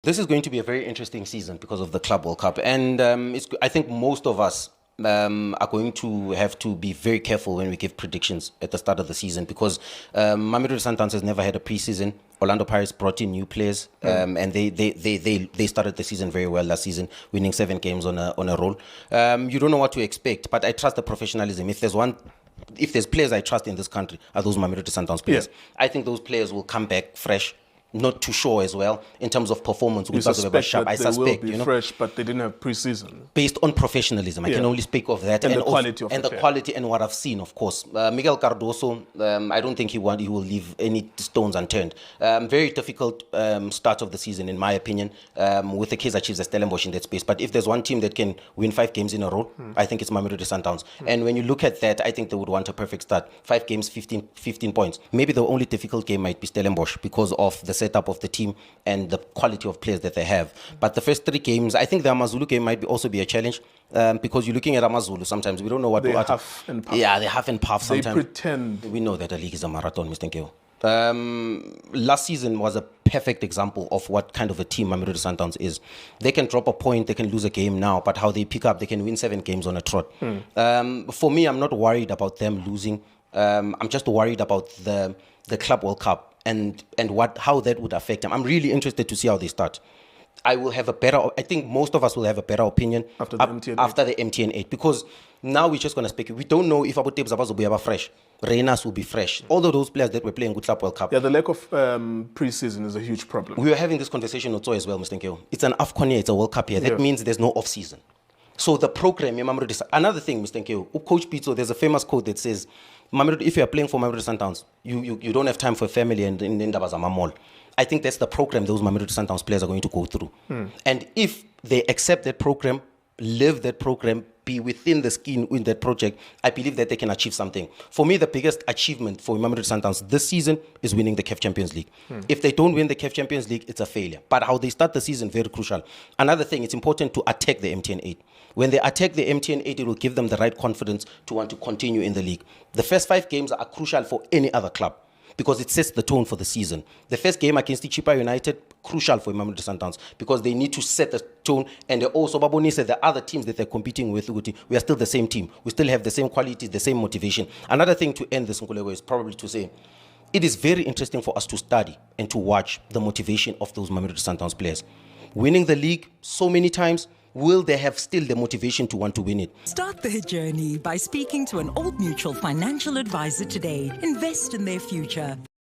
This is going to be a very interesting season because of the Club World Cup, and I think most of us are going to have to be very careful when we give predictions at the start of the season because Mamelodi Sundowns has never had a preseason. Orlando Pirates brought in new players, and they started the season very well last season, winning 7 games on a roll. You don't know what to expect, but I trust the professionalism. If there's players I trust in this country, are those Mamelodi Sundowns players. Yeah. I think those players will come back fresh. Not too sure as well in terms of performance. You suspect that they will be fresh, but they didn't have pre-season. Based on professionalism, I can only speak of that, and the quality of the quality and what I've seen, of course. Miguel Cardoso, I don't think he will leave any stones unturned. Very difficult start of the season, in my opinion, with the Kaizer Chiefs as Stellenbosch in that space. But if there's one team that can win 5 games in a row, I think it's Mamelodi Sundowns. And when you look at that, I think they would want a perfect start. 5 games, 15 points. Maybe the only difficult game might be Stellenbosch because of the setup of the team and the quality of players that they have. But the first 3 games, I think the Amazulu game might also be a challenge because you're looking at Amazulu sometimes. We don't know what they huff and puff. Yeah, they huff and puff sometimes. They pretend. We know that the league is a marathon, Mr. Nkeo. Last season was a perfect example of what kind of a team Mamelodi Sundowns is. They can drop a point, they can lose a game now, but how they pick up, they can win 7 games on a trot. For me, I'm not worried about them losing. I'm just worried about the Club World Cup and how that would affect them. I'm really interested to see how they start. I think most of us will have a better opinion after the MTN 8 because now we're just going to speculate. We don't know if Abu Tebs will be fresh. Reynas will be fresh. All of those players that were playing good Club World Cup. Yeah, the lack of pre-season is a huge problem. We were having this conversation also as well, Mr. Nkeo. It's an AFCON year, it's a World Cup year. That means there's no off-season. So the program, another thing, Mr. Nkeo, Coach Pizzo, there's a famous quote that says, if you are playing for Mamelodi Sundowns, you don't have time for family and in Ndabazama Mall. I think that's the program those Mamelodi Sundowns players are going to go through. And if they accept that program, live that program, be within the skin in that project, I believe that they can achieve something. For me, the biggest achievement for Mamelodi Sundowns this season is winning the CAF Champions League. If they don't win the CAF Champions League, it's a failure. But how they start the season, very crucial. Another thing, it's important to attack the MTN 8. When they attack the MTN 8, it will give them the right confidence to want to continue in the league. The first 5 games are crucial for any other club because it sets the tone for the season. The first game against Chipa United, crucial for Mamelodi Sundowns because they need to set the tone, and they also, Baboni said, the other teams that they're competing with, we are still the same team. We still have the same qualities, the same motivation. Another thing to end this, Nkulego, is probably to say, it is very interesting for us to study and to watch the motivation of those Mamelodi Sundowns players. Winning the league so many times, will they have still the motivation to want to win it? Start their journey by speaking to an Old Mutual financial advisor today. Invest in their future.